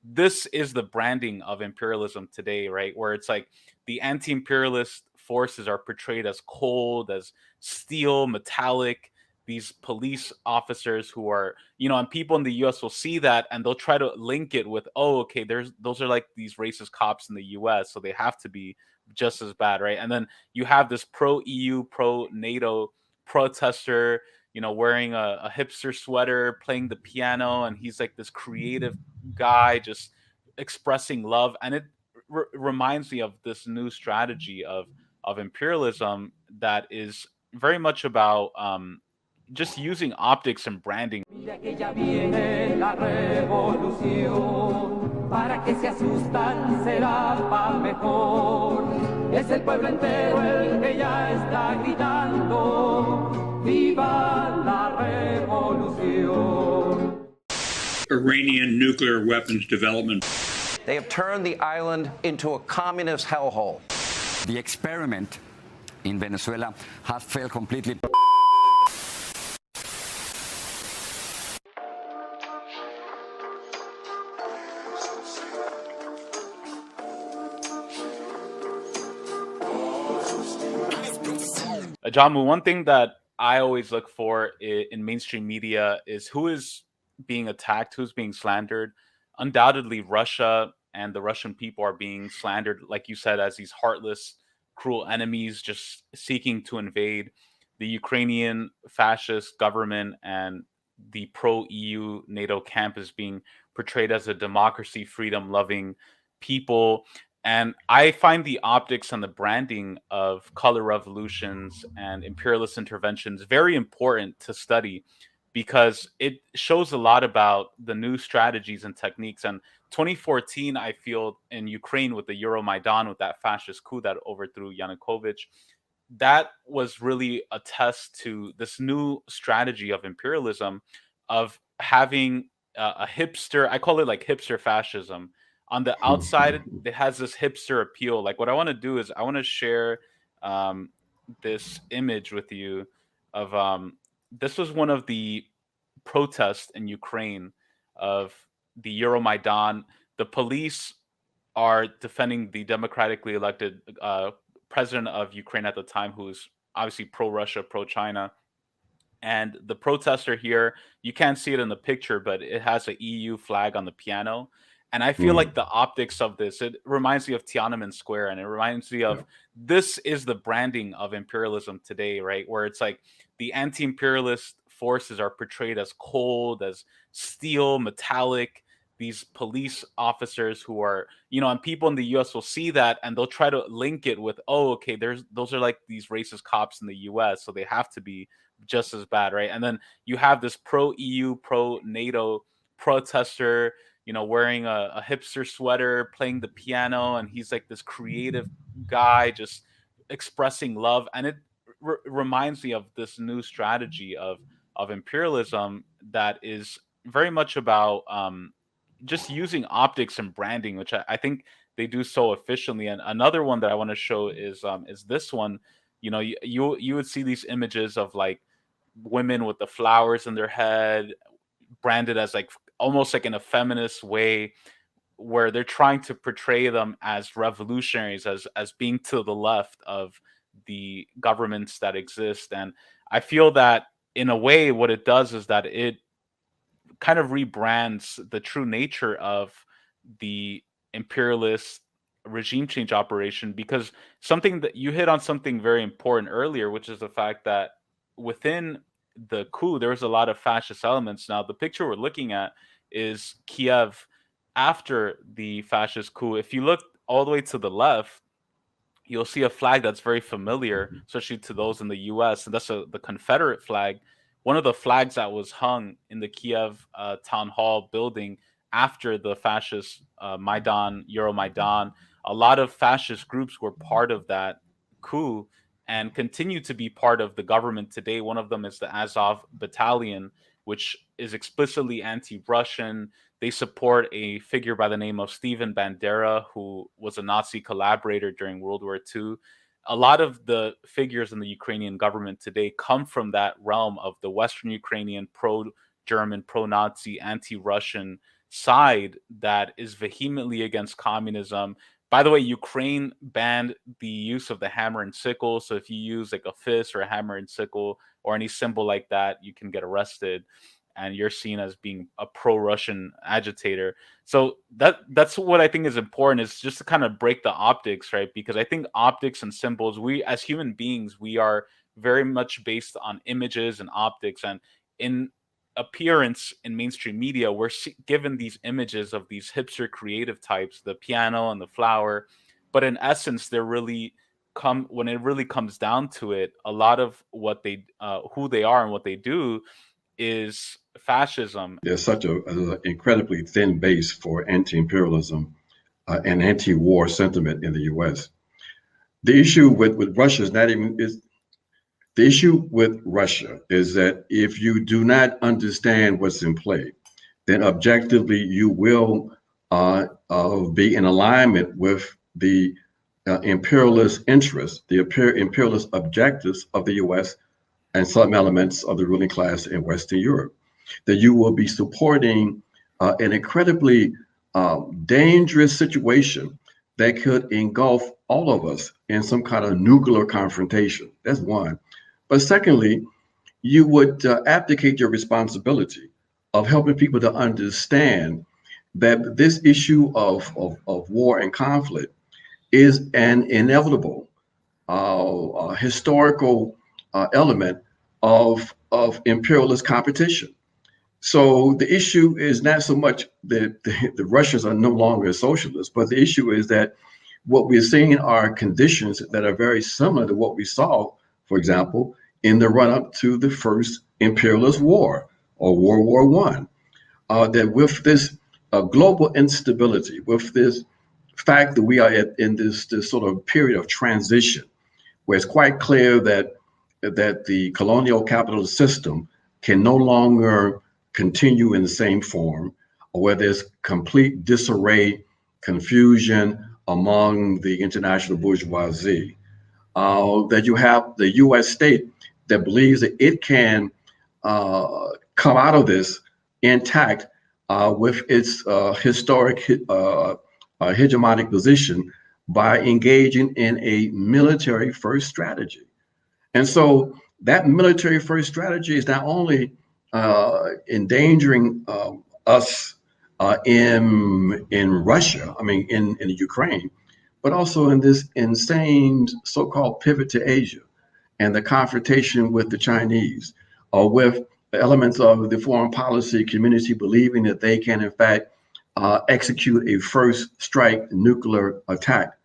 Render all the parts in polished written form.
this is the branding of imperialism today, right? Where it's like the anti-imperialist forces are portrayed as cold, as steel, metallic, these police officers who are, and people in the US will see that and they'll try to link it with, oh, okay, those are like these racist cops in the US, so they have to be just as bad, right? And then you have this pro EU, pro NATO protester, wearing a hipster sweater, playing the piano, and he's like this creative guy just expressing love. And it reminds me of this new strategy of imperialism that is very much about just using optics and branding. Mira que ya viene la revolución, para que se asustan será pa' mejor. Es el pueblo entero el que ya está gritando, viva la revolución. Iranian nuclear weapons development. They have turned the island into a communist hellhole. The experiment in Venezuela has failed completely. Ajamu, one thing that I always look for in mainstream media is who is being attacked, who's being slandered. Undoubtedly, Russia and the Russian people are being slandered, like you said, as these heartless, cruel enemies just seeking to invade. The Ukrainian fascist government and the pro-EU NATO camp is being portrayed as a democracy, freedom-loving people. And I find the optics and the branding of color revolutions and imperialist interventions very important to study, because it shows a lot about the new strategies and techniques. And 2014, I feel, in Ukraine with the Euromaidan, with that fascist coup that overthrew Yanukovych, that was really a test to this new strategy of imperialism, of having a hipster, I call it like hipster fascism. On the outside, it has this hipster appeal. Like, what I want to do is I want to share this image with you of this was one of the protests in Ukraine of the Euromaidan. The police are defending the democratically elected president of Ukraine at the time, who's obviously pro-Russia, pro-China. And the protester here, you can't see it in the picture, but it has an EU flag on the piano. And I feel like the optics of this, it reminds me of Tiananmen Square, and it reminds me of this is the branding of imperialism today, right? Where it's like the anti-imperialist forces are portrayed as cold, as steel, metallic, these police officers who are, and people in the US will see that and they'll try to link it with, oh, okay, those are like these racist cops in the US, so they have to be just as bad, right? And then you have this pro-EU, pro-NATO protester, wearing a hipster sweater, playing the piano, and he's like this creative guy just expressing love. And it reminds me of this new strategy of imperialism that is very much about just using optics and branding, which I think they do so efficiently. And another one that I want to show is this one. You would see these images of like women with the flowers in their head, branded as like almost like in a feminist way, where they're trying to portray them as revolutionaries, as being to the left of the governments that exist. And I feel that in a way, what it does is that it kind of rebrands the true nature of the imperialist regime change operation, because something that you hit on something very important earlier, which is the fact that within the coup, there was a lot of fascist elements. Now, the picture we're looking at is Kiev after the fascist coup. If you look all the way to the left, you'll see a flag that's very familiar, especially to those in the US, and that's the Confederate flag. One of the flags that was hung in the Kiev town hall building after the fascist Euromaidan. A lot of fascist groups were part of that coup and continue to be part of the government today. One of them is the Azov Battalion, which is explicitly anti-Russian. They support a figure by the name of Stephen Bandera, who was a Nazi collaborator during World War II. A lot of the figures in the Ukrainian government today come from that realm of the Western Ukrainian pro-German, pro-Nazi, anti-Russian side that is vehemently against communism. By the way, Ukraine banned the use of the hammer and sickle. So if you use like a fist or a hammer and sickle or any symbol like that, you can get arrested, and you're seen as being a pro-Russian agitator. So that's what I think is important, is just to kind of break the optics, right? Because I think optics and symbols, we as human beings, we are very much based on images and optics, and in appearance in mainstream media, we're given these images of these hipster creative types, the piano and the flower, but in essence, they're really when it really comes down to it, a lot of what they who they are and what they do is fascism. There's such an incredibly thin base for anti-imperialism and anti-war sentiment in the U.S. The issue with Russia is not even the issue with Russia is that if you do not understand what's in play, then objectively you will be in alignment with the imperialist interests, the imperialist objectives of the U.S. and some elements of the ruling class in Western Europe. That you will be supporting an incredibly dangerous situation that could engulf all of us in some kind of nuclear confrontation. That's one. But secondly, you would abdicate your responsibility of helping people to understand that this issue of war and conflict is an inevitable historical element of imperialist competition. So the issue is not so much that the Russians are no longer socialists, but the issue is that what we're seeing are conditions that are very similar to what we saw, for example, in the run-up to the first imperialist war or World War I. That with this global instability, with this fact that we are in this sort of period of transition, where it's quite clear that the colonial capitalist system can no longer continue in the same form, or where there's complete disarray, confusion among the international bourgeoisie, that you have the U.S. state that believes that it can come out of this intact with its historic hegemonic position by engaging in a military first strategy. And so that military first strategy is not only endangering us in Russia, in Ukraine, but also in this insane so-called pivot to Asia and the confrontation with the Chinese, or with elements of the foreign policy community believing that they can, in fact, execute a first strike nuclear attack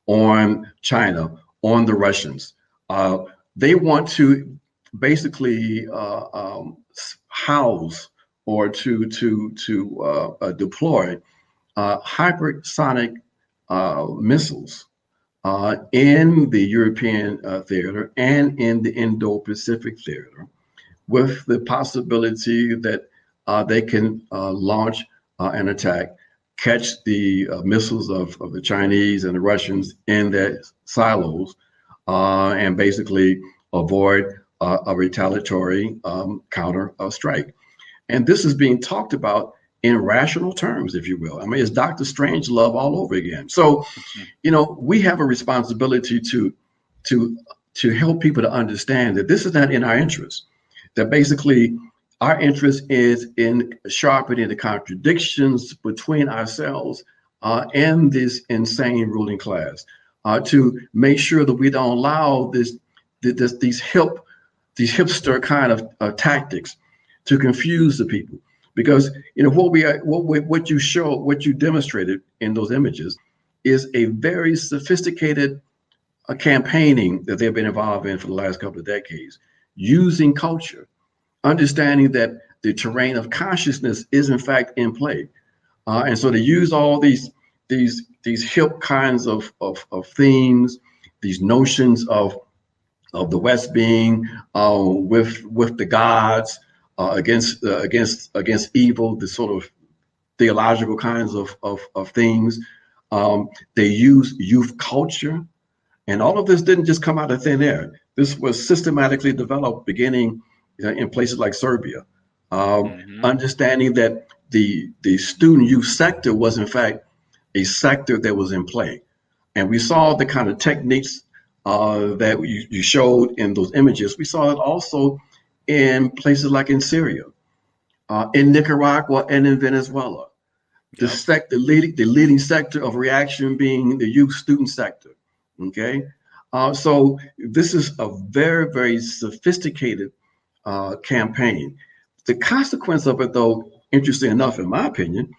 on China, on the Russians. They want to basically house or to deploy hypersonic missiles in the European theater and in the Indo-Pacific theater, with the possibility that they can launch an attack, catch the missiles of the Chinese and the Russians in their silos, and basically avoid a retaliatory counter strike. And this is being talked about in rational terms, if you will. It's Dr. Strangelove all over again. So, we have a responsibility to help people to understand that this is not in our interest, that basically our interest is in sharpening the contradictions between ourselves and this insane ruling class, to make sure that we don't allow these hipster kind of tactics to confuse the people. Because what you demonstrated in those images is a very sophisticated campaigning that they've been involved in for the last couple of decades, using culture, understanding that the terrain of consciousness is in fact in play, and so they use all these hip kinds of themes, these notions of the West being with the gods, against evil, the sort of theological kinds of things. They use youth culture, and all of this didn't just come out of thin air. This was systematically developed beginning in places like Serbia, understanding that the student youth sector was in fact a sector that was in play. And we saw the kind of techniques that you showed in those images. We saw it also in places like in Syria, in Nicaragua, and in Venezuela. The leading sector of reaction being the youth student sector. Okay, so this is a very, very sophisticated campaign. The consequence of it, though, interesting enough, in my opinion,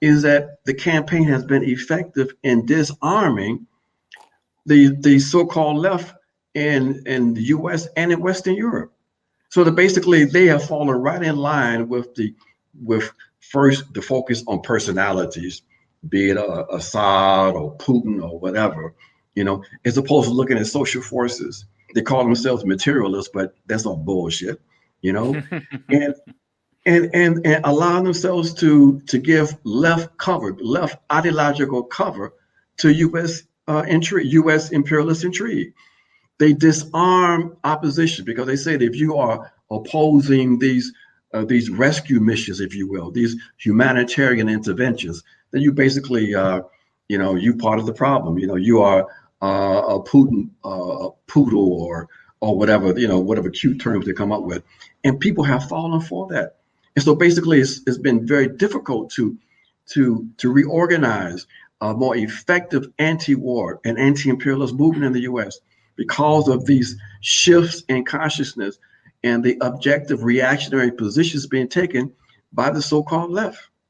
is that the campaign has been effective in disarming the so-called left in the U.S. and in Western Europe. So that basically they have fallen right in line with first the focus on personalities, be it Assad or Putin or whatever, as opposed to looking at social forces. They call themselves materialists, but that's all bullshit, and allow themselves to give left ideological cover to U.S. U.S. imperialist intrigue. They disarm opposition because they say that if you are opposing these rescue missions, if you will, these humanitarian interventions, then you basically, you part of the problem. You are a Putin, poodle, or whatever, whatever cute terms they come up with, and people have fallen for that. And so basically, it's been very difficult to reorganize a more effective anti-war and anti-imperialist movement in the U.S. because of these shifts in consciousness and the objective reactionary positions being taken by the so-called left.